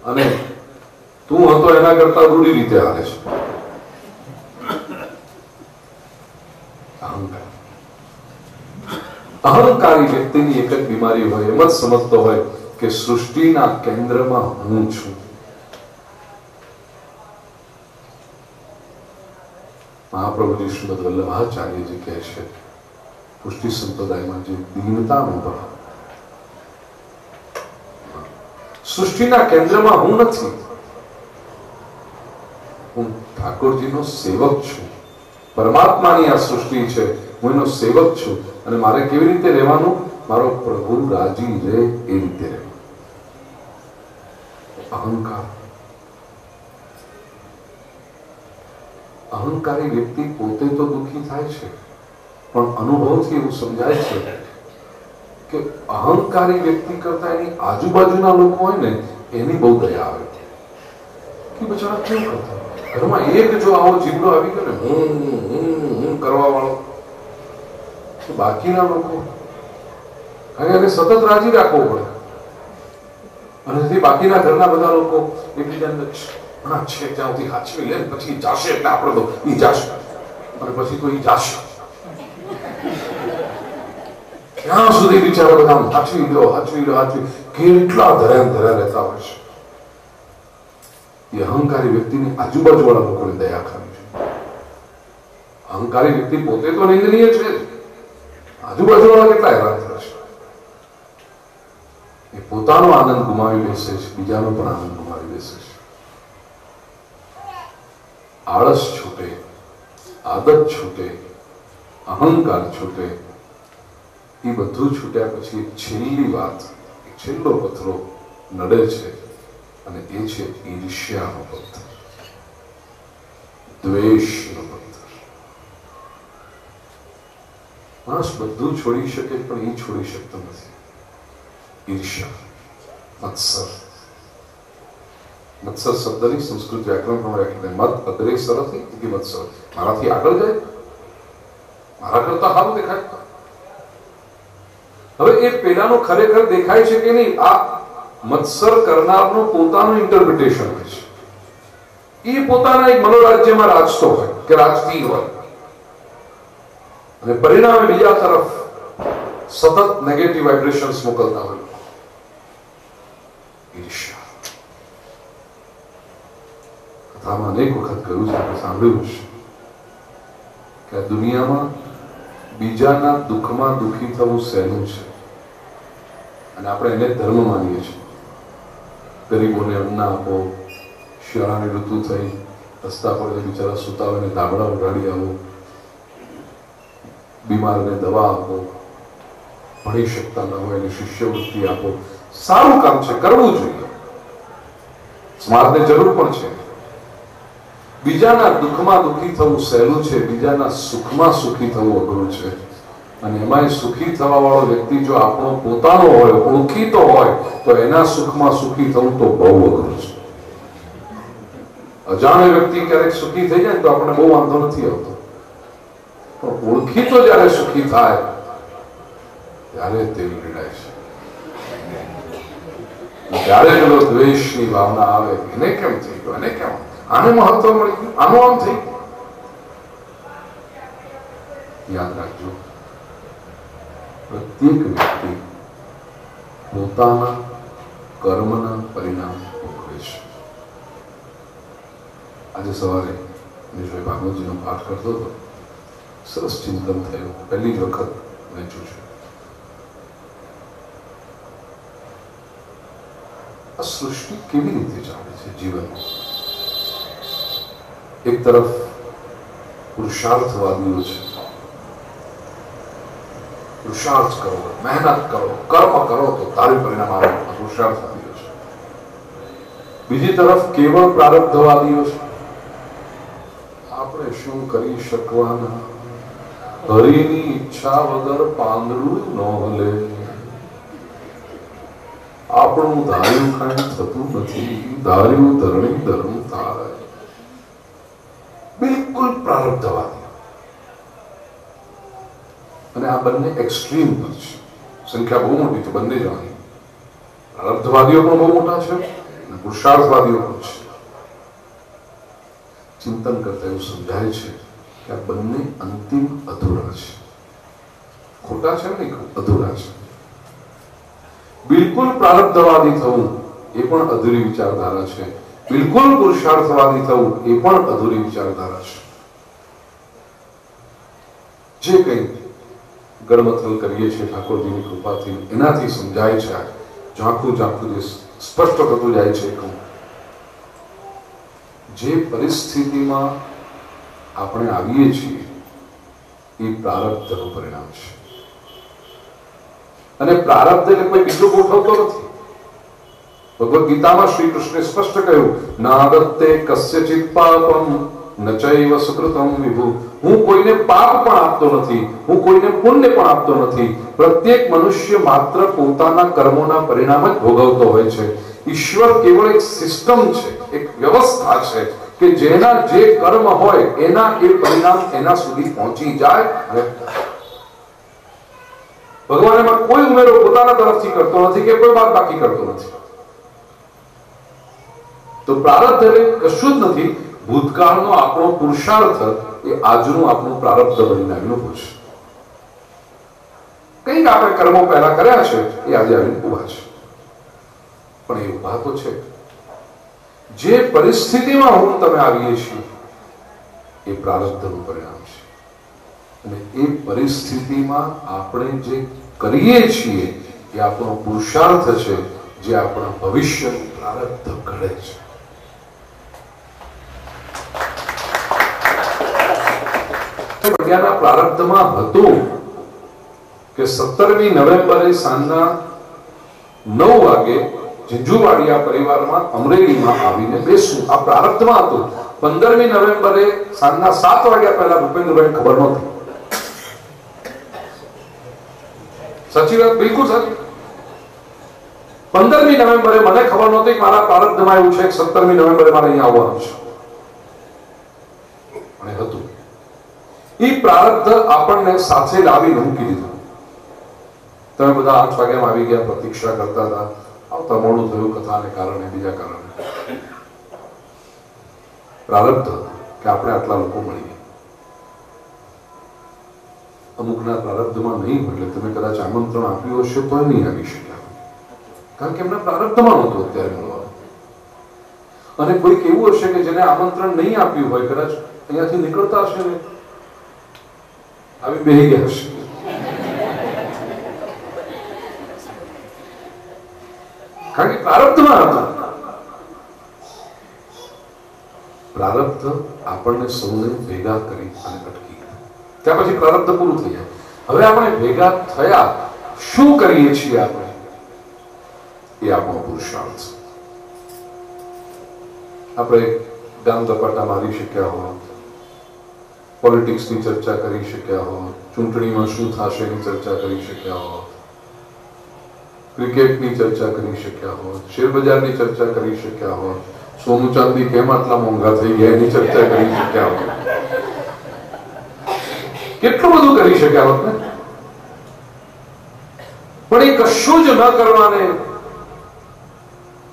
અને તું હતો એના કરતા રૂઢી રીતે હાલે છે. અહંકાર. અહંકારી વ્યક્તિની એક જ બીમારી હોય, એમ જ સમજતો હોય કે સૃષ્ટિના કેન્દ્રમાં હું છું. મહાપ્રભુજી શ્રીમદ વલ્લભાચાર્યજી કહે છે, પુષ્ટિ સંપ્રદાયમાં જે દીનતાનો ભાવ, સૃષ્ટિના કેન્દ્રમાં હું નથી, હું ઠાકોરજીનો સેવક છું. પરમાત્માની આ સૃષ્ટિ છે, હું એનો સેવક છું, અને મારે કેવી રીતે રહેવાનું? મારો પ્રભુ રાજી રહે એ રીતે રહેવાનું. અહંકાર. અહંકારી વ્યક્તિ પોતે તો દુઃખી થાય છે, પણ અનુભવથી એવું સમજાય છે કે અહંકારી વ્યક્તિ કરતા એની આજુબાજુના લોકો હોય ને એની બહુ દયા આવે કે બચારા કેવું કરતા. ઘરમાં એક જો આવો જીવડો આવી ગયો ને હું કરવા વાળો, તો બાકીના લોકો એને સતત રાજી રાખવો પડે. અને બાકીના ઘરના બધા લોકો એકબીજાને છે ત્યાંથી હાચવી લે, પછી જાશે એટલે આપણે તો ઈ જાશે, અને પછી તો ઈ જાશે. ક્યાં સુધી બિચારા બધા હાચવી લો કેટલા ધર્યા રહેતા હોય છે. એ અહંકારી વ્યક્તિની આજુબાજુ વાળા લોકોને દયા કરવી જોઈએ. અહંકારી વ્યક્તિ પોતે તો નિંદનીય છે, આજુબાજુ વાળા કેટલા હેરાન થશે. એ પોતાનો આનંદ ગુમાવી બેસે છે, બીજાનો પણ આનંદ ગુમાવી બેસે છે. આળસ છૂટે, આદત છૂટે, અહંકાર છૂટે. એ બધું છૂટ્યા પછી છેલ્લી વાત, છેલ્લો પથરો નડે છે, અને એ છે ઈર્ષ્યાનો પથ્થર, દ્વેષનો પથ્થર. માણસ બધું છોડી શકે, પણ એ છોડી શકતો નથી. ઈર્ષ્યા, મત્સર. મત્સર શબ્દની સંસ્કૃત વ્યાકરણ પ્રમાણે વ્યાખ્યા, મત અદરે સરથી કે મત્સર, મારાથી આગળ જાય, મારા કરતા સારું દેખાય. હવે એ પેલાનો ખરેખર દેખાય છે કે નહીં, આ મત્સર કરનારનું પોતાનું ઇન્ટરપ્રિટેશન હોય છે. એ પોતાના એક મનોરાજ્યમાં રાજતો હોય કે રાજતી હોય, અને પરિણામે બીજા તરફ સતત નેગેટિવ વાઇબ્રેશન્સ મોકલતા હોય. ઈર્ષ્યા. કથામાં અનેક વખત કહ્યું છે, આપણે સાંભળ્યું છે કે આ દુનિયામાં બીજાના દુઃખમાં દુઃખી થવું સહેલું છે, અને આપણે એને ધર્મ માનીએ છીએ. ગરીબોને અન્ન આપો, શિયાળાની ઋતુ થઈ, રસ્તા પર બિચારા સુતા હોય ને ધાબળા ઉગાડી આવો, બીમારને દવા આપો, ભણી શકતા ન હોય એને શિષ્યવૃત્તિ આપો. સારું કામ છે, કરવું જોઈએ, સમાજને જરૂર પણ છે. બીજાના દુઃખમાં દુઃખી થવું સહેલું છે, બીજાના સુખમાં સુખી થવું અઘરું છે. અને એમાં સુખી થવા વાળો વ્યક્તિ જો આપણો પોતાનો હોય, ઓળખીતો હોય, તો એના સુખમાં સુખી થવું તો બહુ અઘરું છે. અજાણ્યો વ્યક્તિ ક્યારેક સુખી થઈ જાય તો આપણે બહુ વાંધો નથી આવતો, પણ ઓળખીતો જયારે સુખી થાય ત્યારે તે પીડાય છે. ત્યારે પેલો દ્વેષની ભાવના આવે, એને કેમ થઈ ગયો, એને કેમ, આને મહત્વ મળી ગયું, આનું આમ થઈ ગયું. યાદ રાખજો, પ્રત્યેક વ્યક્તિ પોતાના કર્મના પરિણામ ભોગવે છે. આજે સવારે નિશભાઈ ભાગવતજીનો પાઠ કરતો હતો, સરસ ચિંતન થયું. પહેલી જ વખત વાંચ્યું છે. આ સૃષ્ટિ કેવી રીતે ચાલે છે જીવનમાં? એક તરફ પુરુષાર્થવાદીઓ છે, પુરુષાર્થ કરો, મહેનત કરો, કર્મ કરો તો તારું પરિણામ આવે, પુરુષાર્થવાદીઓ છે. બીજી તરફ કેવળ પ્રારબ્ધવાદીઓ છે. આપણે શું કરી શકવાના, હરિની ઈચ્છા વગર પાંદડું ન હલે, આપણું ધાર્યું કઈ થતું નથી, ધાર્યું ધરણી ધર્મ થાય. બિલકુલ પ્રારબ્ધવાદી. અને આ બંને એક્સ્ટ્રીમ પર છે. સંખ્યા બહુ મોટી છે બંને જવાની. પ્રારબ્ધવાદીઓ પણ બહુ મોટા છે, પુરુષાર્થવાદીઓ પણ છે. ચિંતન કરતા એવું સમજાય છે કે આ બંને અંતિમ અધૂરા છે. ખોટા છે ને, અધૂરા છે. બિલકુલ પ્રારબ્ધવાદી થવું એ પણ અધૂરી વિચારધારા છે. બિલકુલ પુરુષાર્થવાદી થવું એ પણ અધૂરી વિચારધારા છે. જે કંઈ ગડમથલ કરીએ છીએ ઠાકોરજીની કૃપાથી એનાથી સમજાય છે. ઝાંખું ઝાંખું જે સ્પષ્ટ થતું જાય છે, જે પરિસ્થિતિમાં આપણે આવીએ છીએ એ પ્રારબ્ધનું પરિણામ છે. અને પ્રારબ્ધ એટલે કોઈ બીજું ગોઠવતો નથી. ભગવદ્ ગીતામાં શ્રી કૃષ્ણે સ્પષ્ટ કહ્યું, નાદત્તે કસ્યચિત પાપમ ન ચૈવ સુકૃતમ વિભુ. હું કોઈને પાપ પણ આપતો નથી, હું કોઈને પુણ્ય પણ આપતો નથી. પ્રત્યેક મનુષ્ય માત્ર પોતાના કર્મોના પરિણામ જ ભોગવતો હોય છે. ઈશ્વર કેવળ એક સિસ્ટમ છે, એક વ્યવસ્થા છે કે જેના જે કર્મ હોય એના એ પરિણામ એના સુધી પહોંચી જાય. ભગવાન એમાં કોઈ ઉમેરો પોતાના તરફથી કરતો નથી કે કોઈ બાદ બાકી કરતો નથી. તો પ્રારબ્ધ એટલે કશું જ નથી. ભૂતકાળનો આપણો પુરુષાર્થ એ આજનું આપણું પ્રારબ્ધ બનીને આવ્યું છે. કંઈક આપણે કર્મો પહેલા કર્યા છે એ આજે આવીને ઉભા છે. પણ એ ઉભા તો છે. જે પરિસ્થિતિમાં હું તમે આવીએ છીએ એ પ્રારબ્ધનું પરિણામ છે. અને એ પરિસ્થિતિમાં આપણે જે કરીએ છીએ એ આપણો પુરુષાર્થ છે, જે આપણા ભવિષ્યનું પ્રારબ્ધ ઘડે છે. પ્રારબ્ધમાં હતું કે 17મી નવેમ્બરે સાંજના 9 વાગે ઝીંઝુવાડિયા પરિવારમાં અમરેલીમાં આવીને બેસવું. આ પ્રારબ્ધમાં હતું. 15મી નવેમ્બરે સાંજના 7 વાગ્યા પહેલા ભૂપેન્દ્રભાઈ ખબર નહોતી. સાચી વાત, બિલકુલ સાચી. 15મી નવેમ્બરે મને ખબર નહોતી કે મારા પ્રારબ્ધમાં એવું છે કે 17મી નવેમ્બરે મારે અહીંયા આવવાનું છે. અને હતું. એ પ્રારબ્ધ આપણને સાથે લાવીને મૂકી દીધું. તમે બધા 8 વાગ્યામાં આવી ગયા, પ્રતીક્ષા કરતા હતા. આવતા મોડું થયું કથાને કારણે, બીજા કારણે. પ્રારબ્ધ કે આપણે આટલા લોકો મળીએ. અમુકના પ્રારબ્ધમાં નહીં હોય એટલે તમે કદાચ આમંત્રણ આપ્યું હશે તો નહીં આવી શક્યા, કારણ કે એમના પ્રારબ્ધમાં નહોતું અત્યારે મળવાનું. અને કોઈક એવું હશે કે જેને આમંત્રણ નહીં આપ્યું હોય, કદાચ અહીંયાથી નીકળતા હશે ને આવી બેહી ગયા હશે. કારણ કે પ્રારબ્ધમાં હતા. પ્રારબ્ધ આપણને સૌને ભેગા કરી અને અટકી ગયા. ત્યાં પછી પ્રારબ્ધ પૂરું થઈ જાય. હવે આપણે ભેગા થયા, શું કરીએ છીએ આપણે? એ આપણો પુરુષાર્થ. આપણે ગામ દપાટા મારી શક્યા હોત, પોલિટિક્સની ચર્ચા કરી શક્યા હોત, ચૂંટણીમાં શું થશે એની ચર્ચા કરી શક્યા હોત, ક્રિકેટની ચર્ચા કરી શક્યા હોત, શેરબજારની ચર્ચા કરી શક્યા હોત, સોનું ચાંદી કેમ આટલા મોંઘા થઈ ગયા એની ચર્ચા કરી શક્યા હોત. કેટલું બધું કરી શક્યા હોત ને. પણ એ કશું જ ન કરવાને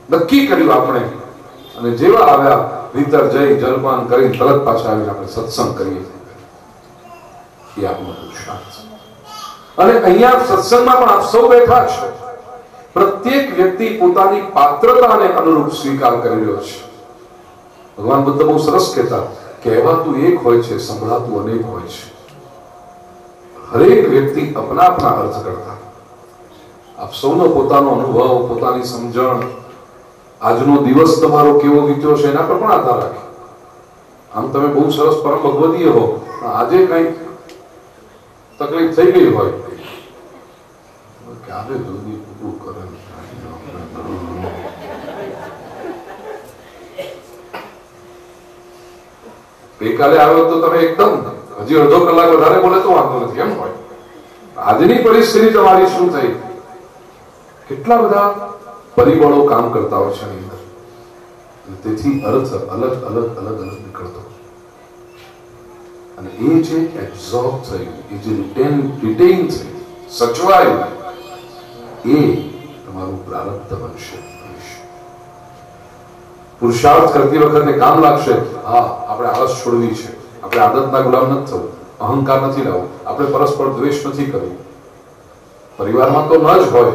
નક્કી કર્યું આપણે. અને જેવા આવ્યા ભીતર જઈ જલપાન કરી તરત પાછા આવીને આપણે સત્સંગ કરીએ. એ આપણો પુરુષાર્થ. અને અહીંયા સત્સંગમાં પણ આપ સૌ બેઠા છો. પ્રત્યેક વ્યક્તિ પોતાની પાત્રતાને અનુરૂપ સ્વીકાર કરી રહ્યો છે. ભગવાન બુદ્ધ બહુ સરસ કહેતા, કહેવાતું એક હોય છે, સંભળાતું અનેક હોય છે. હરેક વ્યક્તિ અપના અપના અર્થ કરતા. આપ સૌનો પોતાનો અનુભવ, પોતાની સમજણ, આજનો દિવસ તમારો કેવો વીત્યો છે એના પર પણ આધાર રાખે. આમ તમે બહુ સરસ પરમ ભગવદીય હો, આજે કઈક તકલીફ થઈ ગઈ હોય, ક્યારે જલ્દી પૂરું કરે. ગઈકાલે આવ્યો તો તમે એકદમ હજી અડધો કલાક વધારે બોલે તો વાંધો નથી એમ હોય. આજની પરિસ્થિતિ તમારી શું થઈ? કેટલા બધા પરિબળો કામ કરતા હોય છે એની અંદર. તેથી અર્થ અલગ અલગ અલગ અલગ નીકળતો. અને એ જે એબ્ઝોર્બ થયું, એ જે રિટેન થયું, સચવાયું, એ તમારું પ્રારબ્ધ બનશે. પુરુષાર્થ કરતી વખતે કામ લાગશે. હા, આપણે આળસ છોડવી છે, આપણે આદતના ગુલામ નથી થવું, અહંકાર નથી લાવવું, આપણે પરસ્પર દ્વેષ નથી કરવું. પરિવારમાં તો ન જ હોય,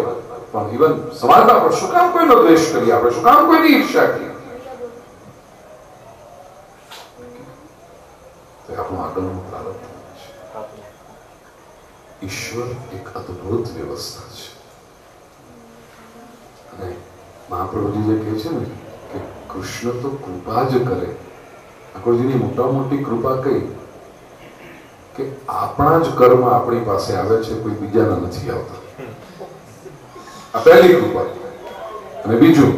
પણ ઇવન સમાજમાં આપણે શું કામ કોઈનો દ્વેષ કરીએ, આપણે શું કામ કોઈની ઈર્ષ્યા કરીએ? આપણું આગળનું પ્રારંભ છે. ઈશ્વર એક અદ્ભુત વ્યવસ્થા છે. અને મહાપ્રભુજી જે કહે છે ને કે કૃષ્ણ તો કૃપા જ કરે. ઠાકોરજીની મોટા મોટી કૃપા કઈ કે આપણા જ કર્મ આપણી પાસે આવે છે, કોઈ બીજાના નથી આવતા. આ પહેલી કૃપા. અને બીજું,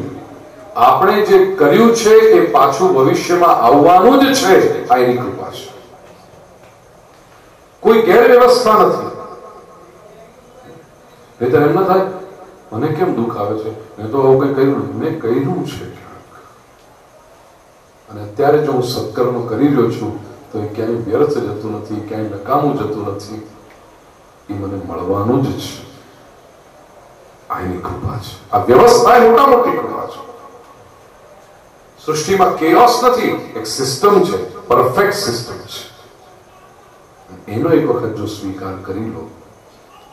આપણે જે કર્યું છે એ પાછું ભવિષ્યમાં આવવાનું જ છે, આ એની કૃપા છે. કોઈ ગેરવ્યવસ્થા નથી. નહીંતર એમ ના થાય મને કેમ દુઃખ આવે છે, મેં તો આવું કઈ કર્યું નથી. મેં કર્યું છે અને અત્યારે જો હું સત્કર્મ કરી રહ્યો છું તો એ ક્યાંય વ્યર્થ જતું નથી, ક્યાંય નકામું જતું નથી. એ મને મળવાનું જ છે. આ એની કૃપા છે. આ વ્યવસ્થા એ મોટા મોટી કૃપા છે. સૃષ્ટિમાં કેઓસ નથી, એક સિસ્ટમ છે, પરફેક્ટ સિસ્ટમ છે. એનો એક વખત જો સ્વીકાર કરી લો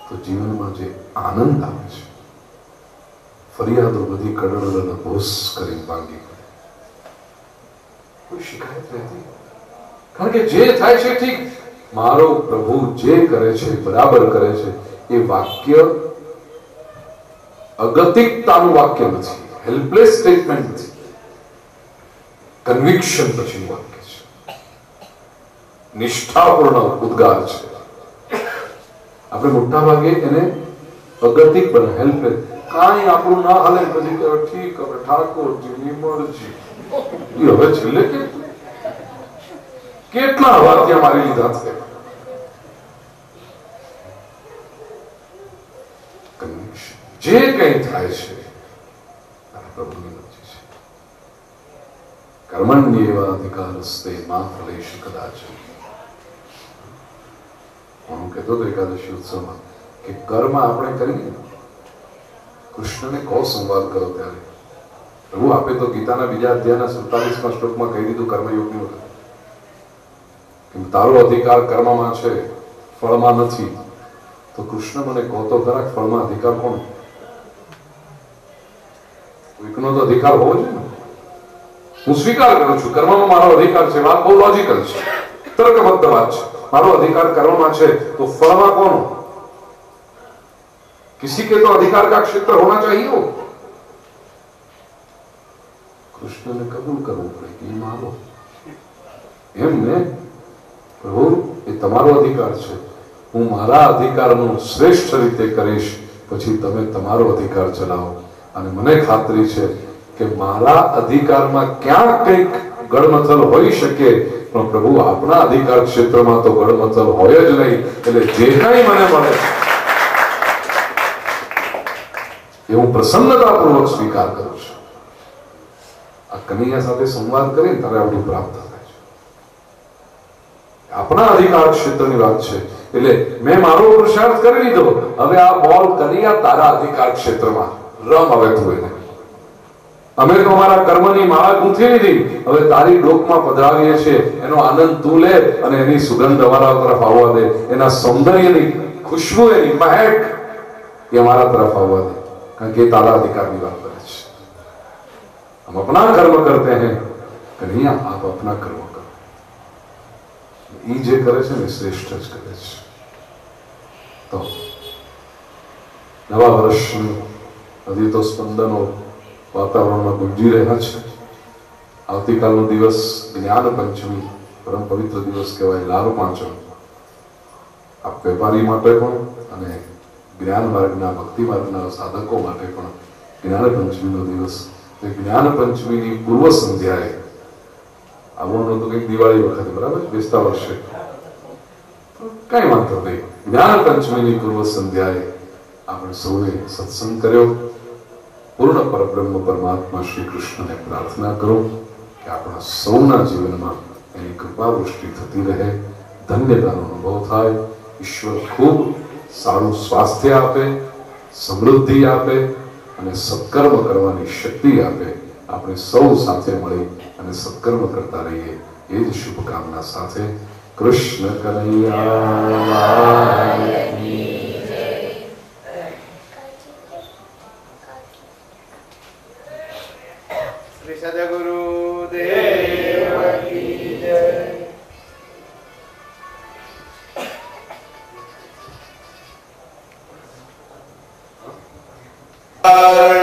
તો જીવનમાં જે આનંદ આવે છે, ફરિયાદો બધી કડડડ ભોસ કરી ભાંગી પડે, કોઈ શિકાયત રહેતી. કારણ કે જે થાય છે ઠીક, મારો પ્રભુ જે કરે છે બરાબર કરે છે. એ વાક્ય અગતિકતાનું વાક્ય નથી, હેલ્પલેસ સ્ટેટમેન્ટ નથી, કન્વિક્શન પછીનું વાક્ય છે, નિષ્ઠાપૂર્ણ ઉદ્ગાર છે. આપણે મોટા ભાગે એને અગતિક બને, હેલ્પલેસ. કાંઈ આપણું ના હાલે પછી ઠીક, હવે ઠાકોરજીની મરજી. હવે છેલ્લે કેટલા વાક્ય મારી લીધા છે. જે કઈ થાય છે પ્રભુની મરજી છે. કર્મણ્યેવાધિકારસ્તે મા ફલેષુ કદાચ. હું કહેતો હતો એકાદશી ઉત્સવમાં કે કર્મ આપણે કરીએ. કૃષ્ણને કહો સંવાદ કરો ત્યારે પ્રભુ આપે તો ગીતાના બીજા અધ્યાયના 47મા શ્લોકમાં કહી દીધું કર્મયોગની વખત કે તારો અધિકાર કર્મમાં છે, ફળમાં નથી. તો કૃષ્ણ મને કહો તો ખરા ફળમાં અધિકાર કોણ? કોઈકનો તો અધિકાર હોવો જોઈએ ને. હું સ્વીકાર કરું છું કર્મમાં મારો અધિકાર છે, વાત બહુ લોજિકલ છે, તર્કબદ્ધ વાત છે. મારો અધિકાર કર્મમાં છે તો ફળમાં કોનો? किसी के तो अधिकार का क्षेत्र होना चाहिए हो. કૃષ્ણને કબૂલ કરવું પડે કે મારો એમને પ્રભુ એ તમારો અધિકાર છે, હું મારા અધિકારનું શ્રેષ્ઠ રીતે કરીશ, પછી તમે તમારો અધિકાર ચલાવો. અને મને ખાતરી છે કે મારા અધિકારમાં ક્યાંક કંઈક ગડમથલ હોઈ શકે, પણ પ્રભુ આપણા અધિકાર ક્ષેત્રમાં તો ગડમથલ હોય જ નહીં. એટલે જે કંઈ મને મળે એ હું પ્રસન્નતાપૂર્વક સ્વીકાર કરું છું. આ કનૈયા સાથે સંવાદ કરીને તારે આપણું પ્રાપ્ત થાય છે. આપણા અધિકાર ક્ષેત્રની વાત છે. એટલે મેં મારો પુરુષાર્થ કરી લીધો, હવે આ બોલ કનૈયા તારા અધિકાર ક્ષેત્રમાં રમ. હવે તું એને અમે તો અમારા કર્મની માળા ગૂંથી લીધી, હવે તારી ડોકમાં પધરાવીએ છીએ. એનો આનંદ તું લે અને એની સુગંધ અમારા તરફ આવવા દે, એના સૌંદર્યની ખુશ્બુ, એની મહેક એ અમારા તરફ આવવા દે. કારણ કે तारा अधिकार की बात करे છે. हम अपना कर्म करते हैं, कन्हैया आप अपना कर्म करो. એ જે કરે છે ને શ્રેષ્ઠ જ કરે છે. તો નવા વર્ષનું હજી તો સ્પંદનો વાતાવરણમાં ગુંજી રહ્યા છે. આવતીકાલનો દિવસ જ્ઞાન પંચમી, પરમ પવિત્ર દિવસ કહેવાય, લાભ પાંચમ. આ વેપારી માટે પણ અને જ્ઞાન માર્ગના, ભક્તિ માર્ગના સાધકો માટે પણ જ્ઞાન પંચમીનો દિવસ. જ્ઞાન પંચમીની પૂર્વ સંધ્યાએ આવવાનું તો કંઈક દિવાળી વખતે, બરાબર, બેસતા વર્ષે, કઈ વાંધો નહીં. જ્ઞાન પંચમીની પૂર્વ સંધ્યાએ આપણે સૌએ સત્સંગ કર્યો. પૂર્ણ પરબ્રહ્મ પરમાત્મા શ્રી કૃષ્ણને પ્રાર્થના કરો કે આપણા સૌના જીવનમાં એની કૃપા વૃષ્ટિ થતી રહે, ધન્યતાનો અનુભવ થાય. ઈશ્વર ખૂબ સારું સ્વાસ્થ્ય આપે, સમૃદ્ધિ આપે અને સત્કર્મ કરવાની શક્તિ આપે. આપણે સૌ સાથે મળી અને સત્કર્મ કરતા રહીએ એ જ શુભકામના સાથે કૃષ્ણ કનૈયા શ્રી સદગુરુ દેવ કી જય. Hare